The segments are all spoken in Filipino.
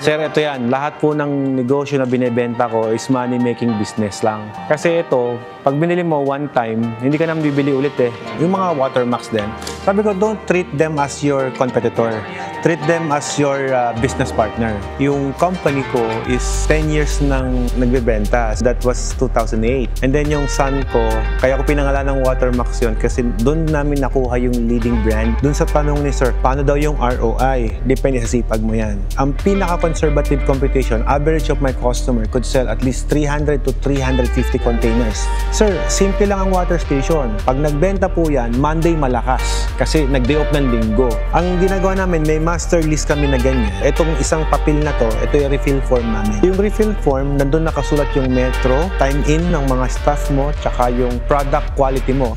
Sir, ito yan. Lahat po ng negosyo na binibenta ko is money-making business lang. Kasi ito, pag binili mo one time, hindi ka naman bibili ulit eh. Yung mga Watermax din, sabi ko, don't treat them as your competitor. Treat them as your business partner. Yung company ko is 10 years nang nagbebenta. That was 2008. And then yung son ko, kaya ko pinangalan ng Watermax yun kasi doon namin nakuha yung leading brand. Doon sa tanong ni Sir, paano daw yung ROI? Depende sa sipag mo yan. Ang pinaka-conservative computation, average of my customer could sell at least 300 to 350 containers. Sir, simple lang ang water station. Pag nagbenta po yan, Monday malakas kasi nag-day off ng linggo. Ang ginagawa namin, may master list kami na ganyan. Itong isang papel na to, ito yung refill form namin. Yung refill form, nandun nakasulat yung metro, time in ng mga staff mo, tsaka yung product quality mo.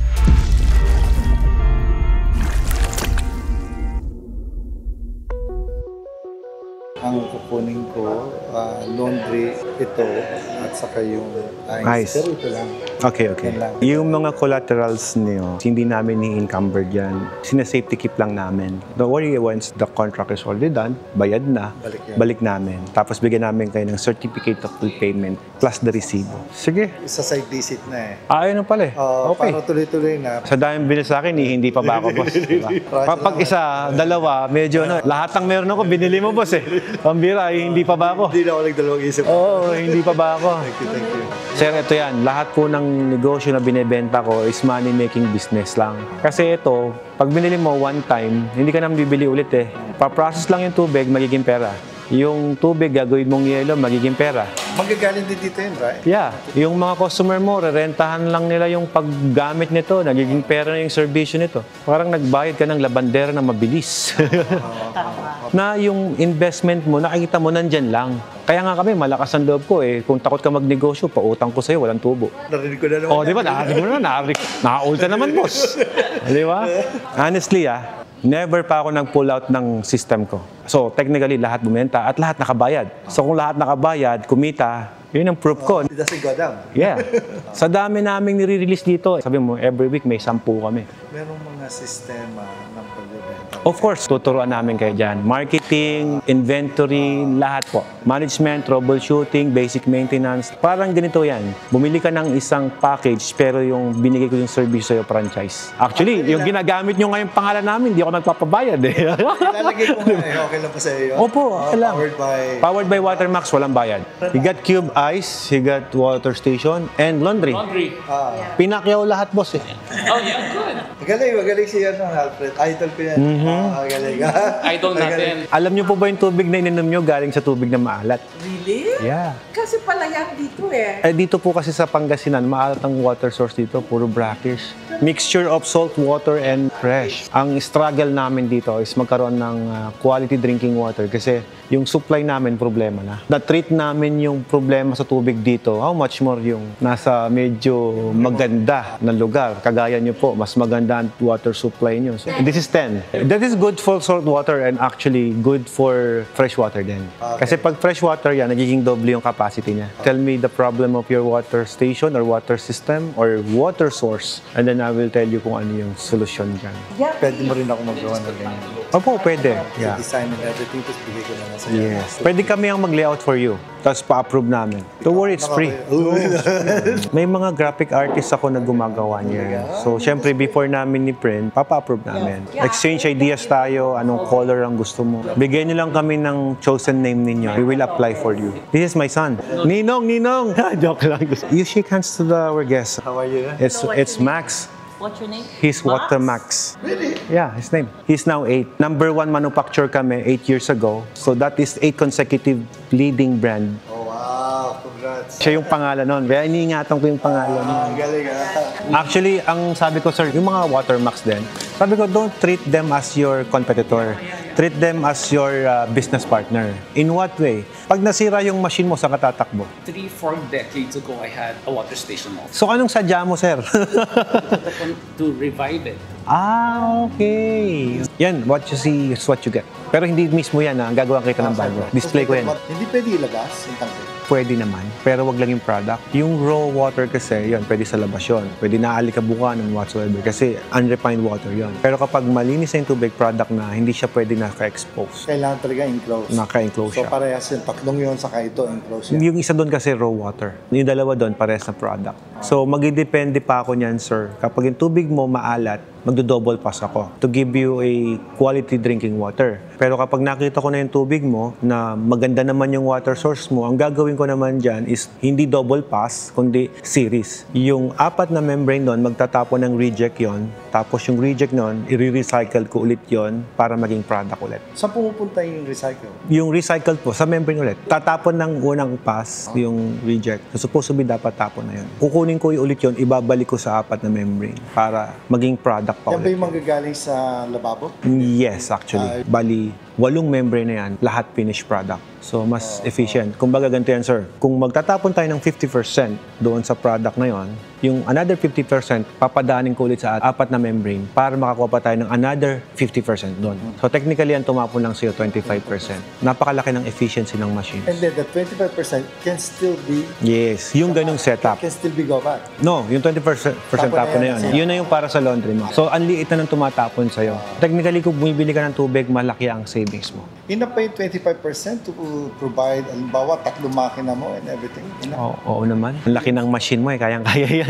Ang kukunin ko, laundry, ito, at saka yung ice. Pero ito lang. Okay. Yung mga collaterals niyo, hindi namin i-encumber dyan. Sina-safety keep lang namin. Don't worry, once the contract is already done, bayad na, balik namin. Tapos bigyan namin kayo ng certificate of full payment plus the resibo. Sige. Sa site visit na eh. Ayun pala eh. Okay. Para tuloy-tuloy na. Sa daming bilis sa akin, hindi pa ba ako, boss? Diba? Pag isa, dalawa, medyo na. Lahat ng meron ako, binili mo, boss eh. Pambira, hindi pa ba ako? Hindi na ako nagdalawang isip. Oo, hindi pa ba ako? Thank you. Sir, ito yan. Lahat po ng negosyo na binibenta ko is money-making business lang. Kasi ito, pag binili mo one time, hindi ka naman bibili ulit eh. Pa-process lang yung tubig, magiging pera. Yung tubig, gagawin mong yelo, magiging pera. Magagaling din dito yun, right? Yeah. Yung mga customer mo, rerentahan lang nila yung paggamit nito, nagiging pera na yung servisyo nito. Parang nagbayad ka ng labandera na mabilis. Na yung investment mo, nakikita mo nandyan lang. Kaya nga kami, malakas ang loob ko eh. Kung takot ka magnegosyo, pautang ko sa'yo, walang tubo. Narinig ko na naman. Oh, di ba? Narinig mo na, naka-ulta naman, boss. Di ba? Honestly, never pa ako nag-pull out ng system ko. So, technically, lahat bumenta at lahat nakabayad. So, kung lahat nakabayad, kumita, yun ang proof ko. It doesn't go down. Yeah. Sa dami naming nire-release dito, sabi mo, every week may 10 kami. Merong mga sistema ng pagbebenta. Of course, tuturuan namin kayo dyan. Marketing, inventory, lahat po. Management, troubleshooting, basic maintenance. Parang ganito yan. Bumili ka ng isang package pero yung binigay ko yung service sa'yo franchise. Actually, yung ginagamit nyo ngayong pangalan namin, hindi ako nagpapabayad eh. Ilalagay ko nga eh. Okay lang pa sa iyo. Opo, okay lang. Powered by Watermax, walang bayad. You got Cube Ice, you got water station, and laundry. Pinakyaw lahat, boss eh. Oh, yeah, good. Magaling siya ng Alfred. Idol ko yan. Magaling. Idol natin. Alam niyo po ba yung tubig na ininom nyo galing sa tubig na maalat? Really? Yeah. Kasi palayan dito eh. Dito po kasi sa Pangasinan, maalat ang water source dito, puro brackish. Mixture of salt water and fresh. Ang struggle namin dito is magkaroon ng quality drinking water kasi yung supply namin problema na. Na-treat namin yung problema sa tubig dito. How much more yung nasa medyo maganda na lugar. Kagaya nyo po, mas maganda ang water supply nyo. So, this is 10. That is good for salt water and actually good for fresh water din. Kasi pag fresh water yan, nagiging doble yung capacity niya. Tell me the problem of your water station or water system or water source and then I will tell you kung ano yung solusyon dyan. Yeah. Pwede mo rin ako magawa ng ganyan. Opo, pwede. Yeah. Design and everything, tapos bigay ko na lang sa'yo. Yes. Pwede kami ang mag-layout for you. Tapos pa-approve namin. Don't worry, it's free. May mga graphic artists ako na gumagawa niya. So, syempre, before namin ni-print, papa-approve namin. Exchange ideas tayo, anong color ang gusto mo. Bigyan niyo lang kami ng chosen name ninyo. We will apply for you. This is my son. Ninong! Joke lang. You shake hands to our guest. How are you? It's Max. What's your name? He's Watermax. Really? Yeah, his name. He's now 8. Number 1 manufacturer kami 8 years ago. So that is 8 consecutive leading brand. Oh, wow. Congrats. Siya yung pangalan nun. Kaya iniingatan ko yung pangalan nun. Galing Actually, ang sabi ko, sir, yung mga Watermax din, sabi ko, don't treat them as your competitor. Treat them as your business partner. In what way? Pag nasira yung machine mo, saan ka tatakbo? 3-4 decades ago, I had a water station also. So, anong sadya mo, sir? To revive it. Okay. Yan, what you see is what you get. Pero hindi mismo yan, gagawa kita ng bago. Display ko yan. Hindi pwede ilabas yung tangke. Pwede naman, pero wag lang yung product. Yung raw water kasi, yun, pwede sa labas yun. Pwede naalikabukan and whatsoever kasi unrefined water yun. Pero kapag malinis na yung tubig product na, hindi siya pwede naka-expose. Kailangan talaga enclose. Naka-enclose So siya. parehas yung tatlong yun, saka ito enclose yan. Yung isa doon kasi raw water. Yung dalawa doon, parehas na product. So, magidepende pa ako niyan, sir. Kapag yung tubig mo maalat, magdo-double pass ako to give you a quality drinking water. Pero kapag nakita ko na yung tubig mo na maganda naman yung water source mo, ang gagawin ko naman dyan is hindi double pass, kundi series. Yung 4 na membrane doon, magtatapon ng reject yon. Tapos yung reject nun, i-recycle ko ulit yon para maging product ulit. Saan pumupunta yung recycle? Yung recycled po, sa membrane ulit. Tatapon ng unang pass, yung reject. So, supposed to be dapat tapon na yun. Kukunin ko ulit yun, ibabalik ko sa 4 na membrane para maging product pa Yan ba ulit. yung manggagaling sa lababo? Yes, actually. Bali, 8 membrane na yan, lahat finished product. So, mas efficient. Kumbaga ganito yan, sir. Kung magtatapon tayo ng 50% doon sa product na yon, yung another 50%, papadaanin ko ulit sa 4 na membrane para makakuha pa tayo ng another 50% doon. So, technically, yan tumapon lang sa'yo 25%. Napakalaki ng efficiency ng machines. And then the 25% can still be Yes, yung ganung setup. can still be go back. No, yung 20% tapon na yun. Yun na yung para sa laundry mo. So, ang liit na ng tumatapon sa'yo. Technically, kung bumibili ka ng tubig, malaki ang savings mo. Enough pa yung 25% to provide, halimbawa, 3 makina mo and everything. Enough. Oo naman. Ang laki ng machine mo kayang-kaya yan.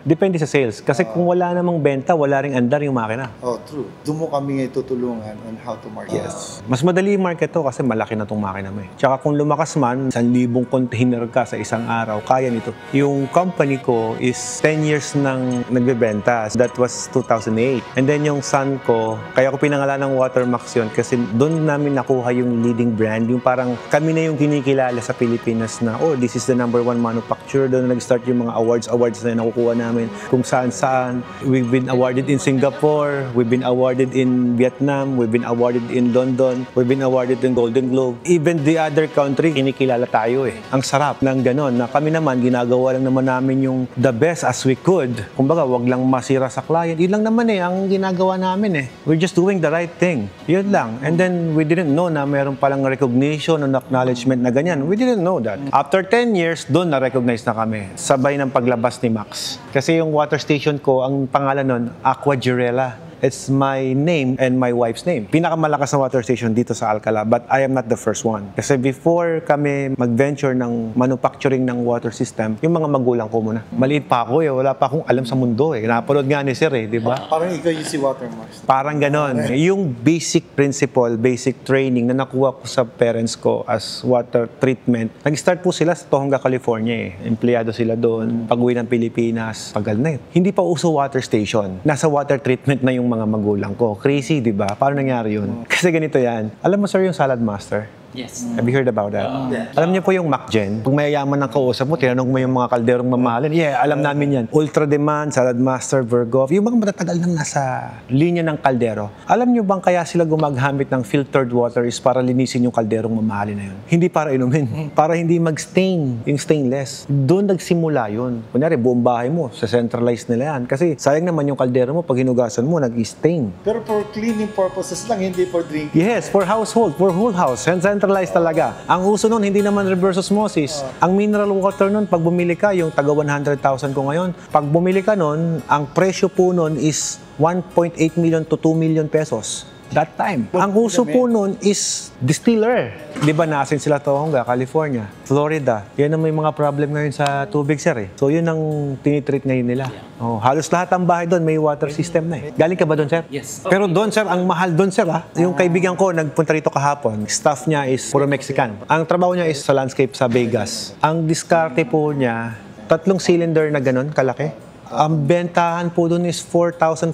Depende sa sales. Kasi kung wala namang benta, wala ring andar yung makina. Oh, true. Doon mo kami tutulungan on how to market. Mas madali yung market to kasi malaki na tong makina mo. Tsaka kung lumakas man, 1,000 container ka sa isang araw, kaya nito. Yung company ko is 10 years nang nagbebenta. That was 2008. And then yung son ko, kaya ko pinangalan ng Watermax yun kasi doon namin nakuha yung leading brand. Yung parang kami na yung kinikilala sa Pilipinas na, oh, this is the #1 manufacturer. Doon na nag-start yung mga awards na nakukuha namin kung saan-saan. We've been awarded in Singapore, we've been awarded in Vietnam, we've been awarded in London, we've been awarded in Golden Globe. Even the other country, kinikilala tayo eh. Ang sarap ng ganon na kami naman, ginagawa lang naman namin yung the best as we could. Kumbaga, wag lang masira sa client. Yun lang naman eh, ang ginagawa namin eh. We're just doing the right thing. Yun lang. And then, we didn't know na meron palang recognition and acknowledgement na ganyan. We didn't know that. After 10 years, doon na-recognize na kami. Sabay ng paglabas ni Max. Kasi yung water station ko, ang pangalan nun, Aqua Girella. It's my name and my wife's name. Pinakamalakas na water station dito sa Alcala, but I am not the first one. Kasi before kami mag-venture ng manufacturing ng water system, yung mga magulang ko muna. Maliit pa ako wala pa akong alam sa mundo eh. Napanood nga ni Sir eh, di ba? Parang ikaw yung si Watermax. Parang ganon. Yung basic principle, basic training na nakuha ko sa parents ko as water treatment, nag-start po sila sa Tohonga, California eh. Empleyado sila doon. Pag-uwi ng Pilipinas, tagal na yun. Hindi pa uso water station. Nasa water treatment na yung mga magulang ko. Crazy, di ba? Paano nangyari yun? Kasi ganito yan. Alam mo, sir, yung Salad Master? Yes. Have you heard about that? Alam niyo po yung MacGen? Kung mayayaman ng kausap mo, tinanong mo yung mga kalderong mamahalin. Yeah, alam namin yan. Ultra Demand, Salad Master, Berghoff, yung mga matatagal nang nasa linya ng kaldero. Alam niyo bang kaya sila gumagamit ng filtered water is para linisin yung kalderong mamahalin na yun? Hindi para inumin. Para hindi mag-stain, yung stainless. Doon nagsimula yun. Kunyari, buong bahay mo, sa centralized nila yan. Kasi sayang naman yung kaldero mo, pag hinugasan mo, nag-stain. Pero for cleaning purposes lang, hindi for drinking. Yes, for household, for whole house. Centralized talaga. Ang uso nun, hindi naman reverse osmosis. Ang mineral water nun, pag bumili ka, yung taga 100,000 ko ngayon, pag bumili ka nun, ang presyo po nun is 1.8 million to 2 million pesos. That time. Ang uso po nun is distiller. Di ba nasin sila Tohonga, California, Florida. Yan ang may mga problem ngayon sa tubig, sir eh. So yun ang tinitreat ngayon nila. Oh, halos lahat ng bahay doon may water system na eh. Galing ka ba doon, sir? Yes. Pero doon, sir, ang mahal doon, sir, ha? Yung kaibigan ko, nagpunta rito kahapon. Staff niya is puro Mexican. Ang trabaho niya is sa landscape sa Vegas. Ang diskarte po niya, 3 cylinder na ganun, kalaki. Ang bentahan po doon is $4,500.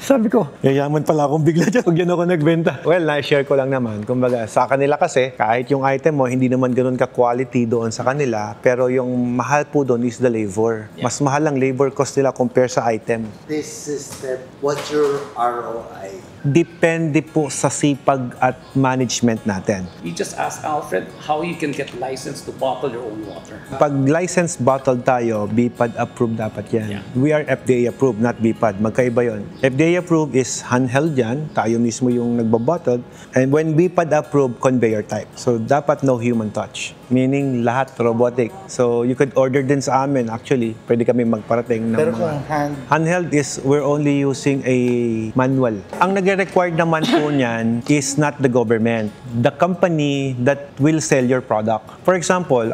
Sabi ko, yayaman pala akong bigla dyan. Huwag yan ako nagbenta. Well, na-share ko lang naman. Kumbaga, sa kanila kasi, kahit yung item mo, hindi naman ganun ka-quality doon sa kanila. Pero yung mahal po doon is the labor. Mas mahal ang labor cost nila compare sa item. This system, what's your ROI? Depende po sa sipag at management natin. You just ask Alfred how you can get licensed to bottle your own water. Pag licensed bottle tayo, BPAD approved dapat yan. Yeah. We are FDA approved, not BPAD. Magkaiba yon. FDA approved is handheld yan. Tayo mismo yung nagbabottle. And when BPAD approved, conveyor type. So, dapat no human touch. Meaning, lahat robotic. So, you could order din sa amin. Actually, pwede kami magparating ng Pero mga... kung Handheld is we're only using a manual. Ang nagre-required naman po niyan is not the government. The company that will sell your product. For example,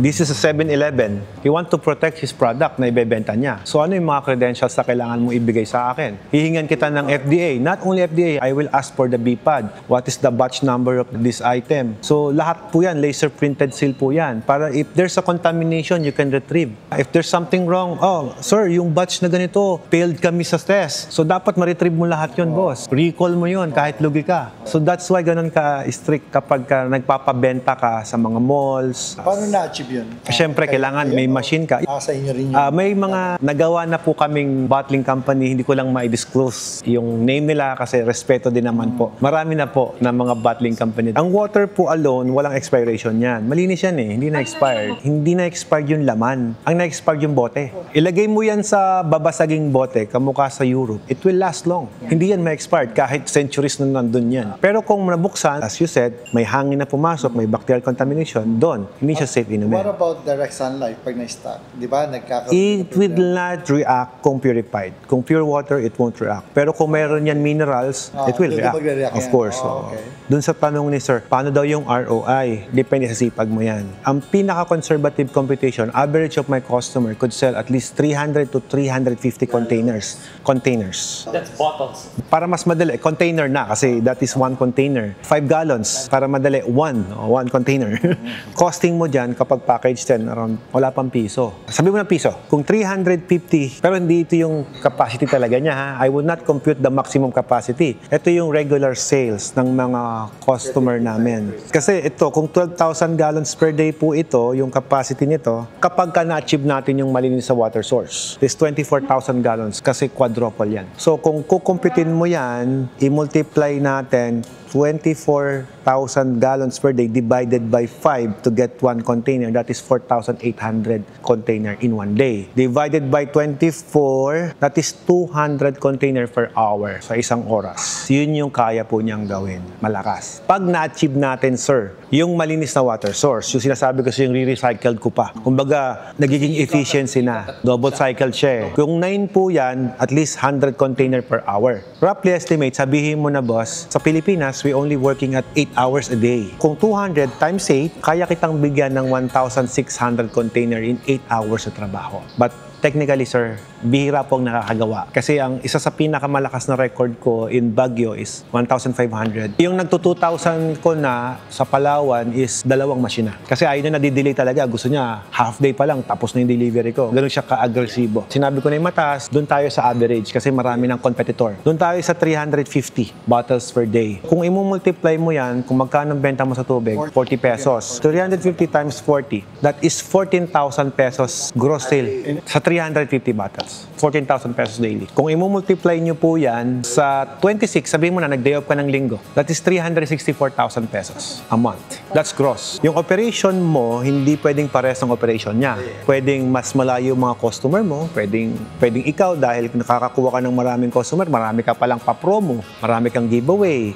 this is a 7-Eleven. You want to protect his product na ibebenta niya. So ano yung mga credentials na kailangan mo ibigay sa akin? Hihingan kita ng FDA. Not only FDA, I will ask for the BPAD. What is the batch number of this item? So lahat po yan, laser printed seal po yan. Para if there's a contamination, you can retrieve. If there's something wrong, oh, sir, yung batch na ganito, failed kami sa test. So dapat ma-retrieve mo lahat yun, boss. Recall mo yun kahit lugi ka. So that's why ganun ka strict kapag ka nagpapabenta ka sa mga malls. paano na-achieve yun? Siyempre, kailangan may machine ka. Sa inyo rin yun. May mga nagawa na po kaming bottling company, hindi ko lang ma-disclose yung name nila kasi respeto din naman po. Marami na po na mga bottling company. Ang water po alone, walang expiration yan. Malinis yan eh, hindi na-expired. Hindi na-expired yung laman. Ang na-expired yung bote. Ilagay mo yan sa babasaging bote, kamukha sa Europe, it will last long. Hindi yan ma-expired kahit centuries na nandun yan. Pero kung nabuksan, as you said, may hangin na pumasok, may bacterial contamination, doon, hindi siya safe inumin. What about direct sunlight pag na-start? Di ba? It will not react kung purified. Kung pure water, it won't react. Pero kung meron yan minerals, it will doon react. magre-react Of yan. course. Okay. Doon sa tanong ni sir, paano daw yung ROI? Depende sa sipag mo yan. Ang pinaka-conservative computation, average of my customer could sell at least 300 to 350 containers. That's bottles. Para mas madali, container na kasi that is one container. 5 gallons. Para madali, one container. Costing mo dyan kapag package 10, around, wala pang piso. Sabi mo ng piso, kung 350, pero hindi ito yung capacity talaga niya ha. I would not compute the maximum capacity. Ito yung regular sales ng mga customer namin. Kasi ito, kung 12,000 gallons per day po ito, yung capacity nito, kapag ka na-achieve natin yung malinis sa water source, is 24,000 gallons kasi quadruple yan. So kung kukumpitin mo yan, i-multiply natin 24,000 gallons per day divided by 5 to get one container. That is 4,800 container in one day. Divided by 24, that is 200 container per hour sa isang oras. Yun yung kaya po niyang gawin. Malakas. Pag na-achieve natin, sir, yung malinis na water source, yung sinasabi ko yung re-recycled ko pa. Kumbaga, nagiging efficiency na. Double cycled siya eh. Kung 9 po yan, at least 100 container per hour. Roughly estimate, sabihin mo na boss, sa Pilipinas, we only working at 8 hours a day. Kung 200 times 8, kaya kitang bigyan ng 1,600 container in 8 hours sa trabaho. But technically, sir, bihira pong nakakagawa. Kasi ang isa sa pinakamalakas na record ko in Baguio is 1,500. Yung nagto-2,000 ko na sa Palawan is 2 masina. Kasi ayaw na nadidelay talaga. Gusto niya, half day pa lang, tapos na yung delivery ko. Ganun siya ka-agresibo. Sinabi ko na yung mataas, doon tayo sa average kasi marami ng competitor. Doon tayo sa 350 bottles per day. Kung i-multiply mo yan, kung magkano ang benta mo sa tubig, 40 pesos. 350 times 40, that is 14,000 pesos gross sale sa 350 bottles. 14,000 pesos daily. Kung i-multiply nyo po yan sa 26, sabihin mo na nag-day off ka ng linggo, that is 364,000 pesos a month. That's gross. Yung operation mo, hindi pwedeng pares ng operation niya. Pwedeng mas malayo mga customer mo, pwedeng ikaw dahil nakakakuha ka ng maraming customer, marami ka palang pa-promo, marami kang giveaway,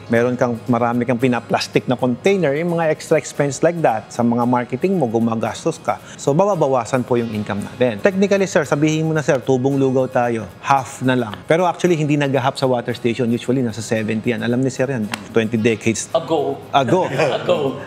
marami kang pina-plastic na container, yung mga extra expense like that, sa mga marketing mo, gumagastos ka. So, babawasan po yung income natin. Technically, sir, sabihin mo na, sir, tubong lugaw tayo, half na lang. Pero actually, hindi nag-half sa water station. Usually, nasa 70 yan. Alam ni sir yan, 20 decades Ago. ago.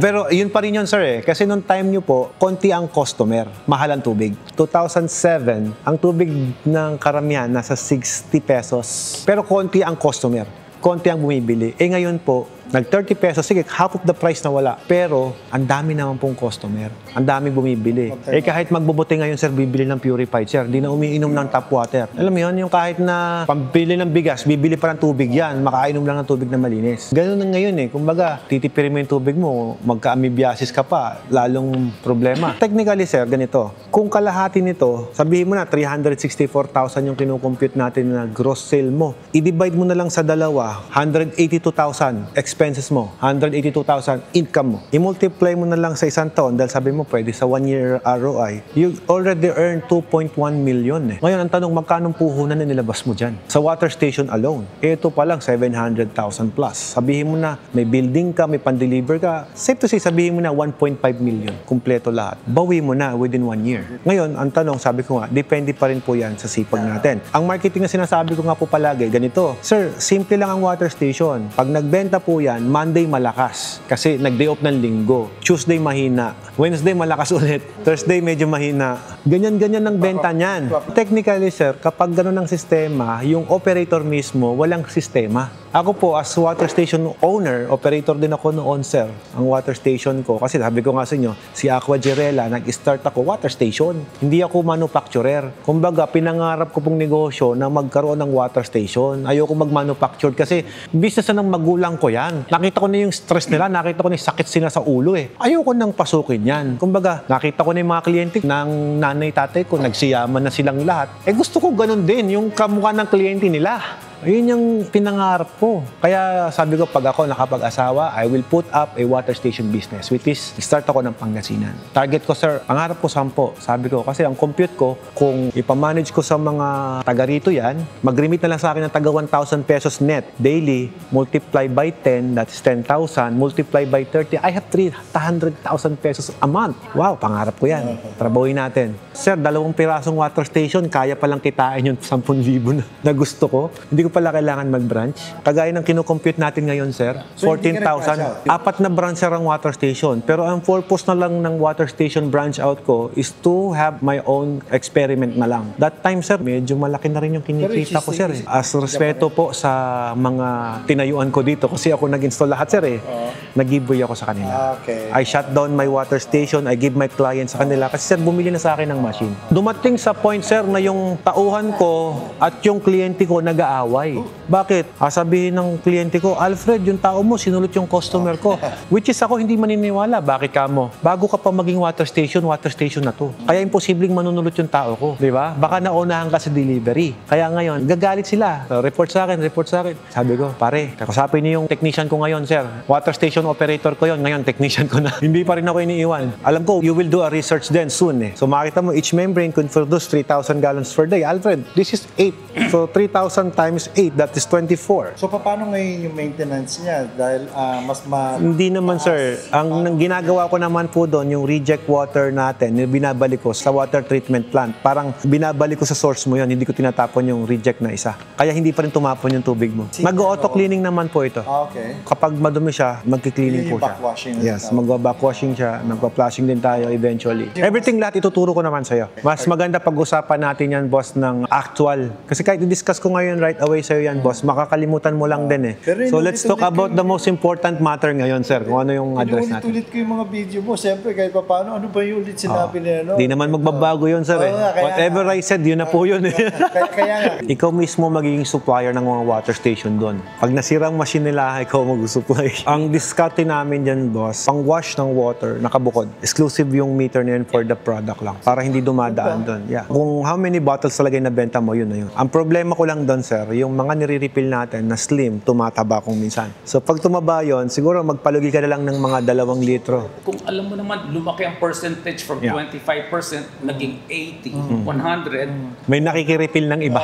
Pero yun pa rin yun, sir eh. Kasi nung time nyo po, konti ang customer. Mahal ang tubig. 2007, ang tubig ng karamihan nasa 60 pesos. Pero konti ang customer. Konti ang bumibili. Ngayon po, Nag 30 pesos, sige, half of the price na wala. Pero, ang dami naman pong customer. Ang dami bumibili. Eh kahit magbubuti ngayon, sir, bibili ng purified, sir. Di na umiinom ng tap water. Alam mo yun, yung kahit na pambili ng bigas, bibili pa ng tubig yan. Makainom lang ng tubig na malinis. Ganun na ngayon eh. Kumbaga, titipirin mo yung tubig mo, magka-amoebiasis ka pa, lalong problema. Technically, sir, ganito. Kung kalahati nito, sabihin mo na 364,000 yung kinukompute natin na gross sale mo. I-divide mo na lang sa dalawa, 182,000 expenses mo, 182,000 income mo. I-multiply mo na lang sa isang taon dahil sabi mo pwede sa 1 year ROI, you already earn 2.1 million eh. Ngayon, ang tanong, magkano puhunan na nilabas mo dyan? Sa water station alone, ito pa lang 700,000 plus. Sabihin mo na may building ka, may pan-deliver ka, safe to say, sabihin mo na 1.5 million, kumpleto lahat. Bawi mo na within 1 year. Ngayon, ang tanong, sabi ko nga, depende pa rin po yan sa sipag natin. Ang marketing na sinasabi ko nga po palagi, ganito, sir, simple lang ang water station. Pag nagbenta po yan, Monday malakas. Kasi nag-day off ng linggo. Tuesday mahina. Wednesday malakas ulit. Thursday medyo mahina. Ganyan-ganyan ang benta niyan. Technically, sir, kapag gano'n ang sistema, yung operator mismo, walang sistema. Ako po, as water station owner, operator din ako noon, sir, ang water station ko. Kasi sabi ko nga sa inyo, si Aqua Girela, nag-start ako water station. Hindi ako manufacturer. Kumbaga, pinangarap ko pong negosyo na magkaroon ng water station. Ayoko mag-manufacture kasi business na ng magulang ko yan. Nakita ko na yung stress nila, nakita ko na yung sakit sila sa ulo eh. Ayoko nang pasukin yan. Kumbaga, nakita ko na yung mga kliyente ng nanay, tatay ko, nagsiyaman na silang lahat. Eh gusto ko ganun din, yung kamukha ng kliyente nila. Ayun yung pinangarap ko. Kaya sabi ko, pag ako nakapag-asawa, I will put up a water station business, which is, start ako ng Pangasinan. Target ko, sir, pangarap ko 10. Sabi ko, kasi ang compute ko, kung ipamanage ko sa mga taga rito yan, mag-remit na lang sa akin ng taga 1,000 pesos net daily, multiply by 10, that's 10,000, multiply by 30, I have 300,000 pesos a month. Wow, pangarap ko yan. Trabahuin natin. Sir, 2 pirasong water station, kaya palang kitain yung 10,000 na gusto ko. Hindi ko pala kailangan mag-branch. Kagaya ng kinukompute natin ngayon, sir, So, hindi ka 14,000. 4 na branch sir ang water station. Pero ang purpose na lang ng water station branch out ko is to have my own experiment na lang. That time, sir, medyo malaki na rin yung kinikita ko, sir. As respeto po sa mga tinayuan ko dito kasi ako nag-install lahat, sir, eh. Nag-giveaway ako sa kanila. Okay. I shut down my water station. I give my clients sa kanila kasi, sir, bumili na sa akin ng machine. Dumating sa point, sir, na yung tauhan ko at yung kliyente ko nag-aaway. Bakit? Sabihin ng kliyente ko, Alfred, yung tao mo, sinulot yung customer ko. Which is ako hindi maniniwala. Bakit ka mo? Bago ka pa maging water station na to. Kaya imposibleng manunulot yung tao ko. Di ba? Baka naunahan ka sa delivery. Kaya ngayon, gagalit sila. So, report sa akin. Sabi ko, pare, kakusapin niyo yung technician ko ngayon, sir. Water station operator ko yon. Ngayon, technician ko na. Hindi pa rin ako iniiwan. Alam ko, you will do a research then soon eh. So makita mo, each membrane could produce 3,000 gallons per day. Alfred, this is 8. So 3,000 times 8, that is 24. So, paano ngayon yung maintenance niya? Dahil Hindi naman, sir. Ang ginagawa ko naman po doon, yung reject water natin, yung binabalik ko sa water treatment plant. Parang binabalik ko sa source mo yun, hindi ko tinatapon yung reject na isa. Kaya hindi pa rin tumapon yung tubig mo. Mag-auto-cleaning naman po ito. Okay. Kapag madumi siya, magki-cleaning po Yung siya. backwashing. Yes, mag-backwashing siya, magpa-flushing din tayo eventually. Everything lahat ituturo ko naman sa'yo. Mas maganda pag-usapan natin yan, boss, ng actual. Kasi kahit i-discuss ko ngayon right away sa'yo yan, boss, makakalimutan mo lang din eh. Pero So let's talk about the most important matter ngayon, sir, kung ano yung address natin. Ulit-ulit ko yung mga video mo. Siyempre, kahit pa paano, ano ba yung ulit sinabi nila, no? Di naman magbabago yun, sir. Oo Eh. nga, kaya Whatever nga. I said, yun na po yun. Eh. Kaya nga. Ikaw mismo magiging supplier ng mga water station doon. Pag nasira ang machine nila, ikaw mag-supply. Ang discarte namin dyan, boss, pang wash ng water, nakabukod. Exclusive yung meter na yun for the product lang. Para hindi dumadaan doon. Yeah. Kung how many bottles talaga yung nabenta mo, yun na yun. Ang problema ko lang doon, sir, yung mga nire-refill natin na slim, tumataba kung minsan. So pag tumaba yun, siguro magpalugi ka na lang ng mga 2 litro. Kung alam mo naman, lumaki ang percentage from Yeah. 25%, naging 80, 100. May nakikirefill ng iba.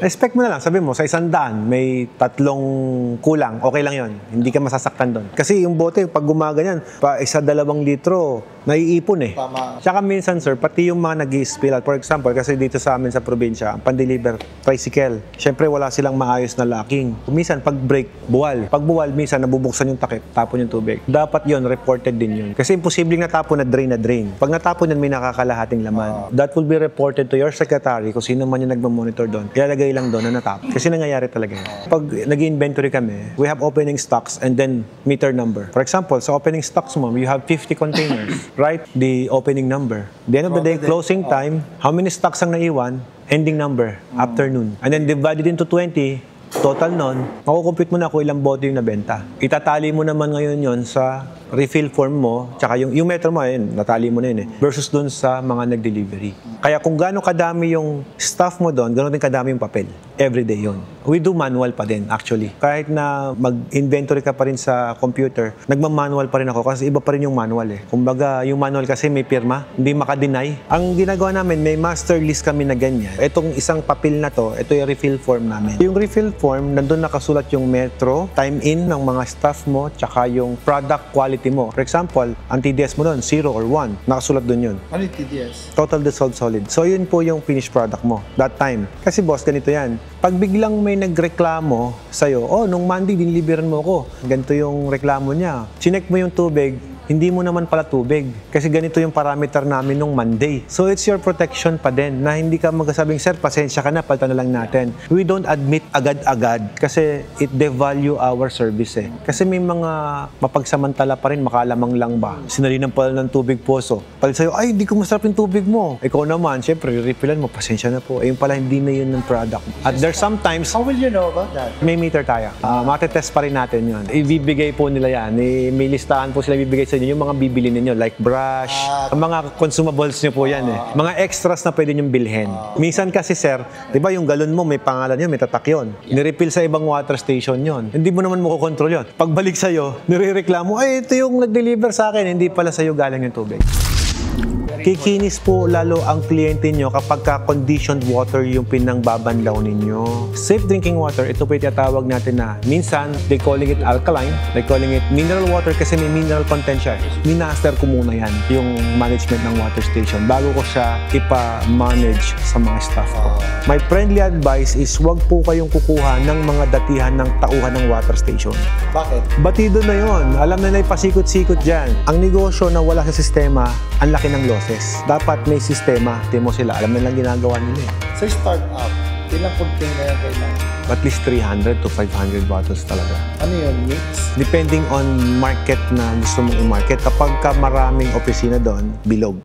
Expect mo na lang, sabi mo, sa 100, may 3 kulang, okay lang yon. Hindi ka masasaktan doon. Kasi yung bote, pag gumaganyan, pa 1-2 litro, naiipon eh. Tama. Tsaka minsan, sir, pati yung mga nag-i-spill out. For example, kasi dito sa amin sa probinsya, ang pan-deliver, tricycle. syempre wala silang maayos na locking. Minsan pag break, buwal. Pag buwal, minsan nabubuksan yung takip, tapon yung tubig. Dapat yon reported din yun. Kasi imposibleng natapon na drain. Pag natapon yan, may nakakalahating laman. That will be reported to your secretary kung sino man yung nagmamonitor doon. Ilalagay lang doon na natapon. Kasi nangyayari talaga yun. Pag nag-inventory kami, we have opening stocks and then meter number. For example, sa opening stocks mo, you have 50 containers. Write the opening number. The end of the day, closing time, how many stocks ang naiwan, ending number, afternoon. And then divide it into 20, total nun, makukompute mo na kung ilang bote yung nabenta. Itatali mo naman ngayon yon sa refill form mo, tsaka yung meter mo, yun, natali mo na yun versus dun sa mga nag-delivery. Kaya kung gaano kadami yung staff mo doon, gano'n din kadami yung papel. Everyday yon. We do manual pa din, actually. Kahit na mag-inventory ka pa rin sa computer, nagmamanual pa rin ako kasi iba pa rin yung manual Kumbaga, yung manual kasi may pirma, hindi maka-deny. Ang ginagawa namin, may master list kami na ganyan. Itong isang papel na to, ito yung refill form namin. Yung refill form, nandun nakasulat yung metro, time in ng mga staff mo, tsaka yung product quality mo. For example, ang TDS mo doon, 0 or 1. Nakasulat doon yun. Ano yung TDS? Total dissolved solid. So, yun po yung finished product mo. That time. Kasi boss, ganito yan. Pag biglang may nagreklamo sa'yo, nung Monday, diniliberan mo ako. Ganito yung reklamo niya. Chinek mo yung tubig, hindi mo naman pala tubig. Kasi ganito yung parameter namin nung Monday. So, it's your protection pa din na hindi ka magkasabing, sir, pasensya ka na, palitan na lang natin. We don't admit agad-agad kasi it devalue our service Kasi may mga mapagsamantala pa rin, makalamang lang ba? Sinalinan pala ng tubig poso. Palit sa'yo, ay, hindi ko masarap yung tubig mo. Ikaw naman, syempre, refillan mo, pasensya na po. Ayun pala, hindi na yun ng product. At there's sometimes, How will you know about that? may meter tayo. Matetest pa rin natin yun. Ibibigay po nila yan. May listahan po sila bibigay sa inyo yung mga bibili ninyo like brush, ang mga consumables nyo po yan Mga extras na pwede nyong bilhin. Minsan kasi sir, di ba yung galon mo may pangalan yun, may tatak yun. Nirefill sa ibang water station yun. Hindi mo naman makokontrol yun. Pagbalik sa'yo, nirereklamo, ay ito yung nag-deliver sa akin, hindi pala sa'yo galing yung tubig. Kikinis po lalo ang kliyente nyo kapag ka-conditioned water yung pinangbabanlaw ninyo. Safe drinking water, ito po yung tinatawag natin na minsan, they calling it alkaline, they calling it mineral water kasi may mineral content siya. Minaster ko muna yan, yung management ng water station, bago ko siya ipa-manage sa mga staff ko. My friendly advice is huwag po kayong kukuha ng mga datihan ng tauhan ng water station. Bakit? Batido na yon. Alam na ipasikot-sikot dyan. Ang negosyo na wala sa sistema, ang laki ng losses. Dapat may sistema. Timo sila. Alam na lang ginagawa nila Sa startup, ilang container ang kailangan? At least 300 to 500 bottles talaga. Ano yun? Mix? Depending on market na gusto mong i-market. Kapag ka maraming opisina doon, bilog.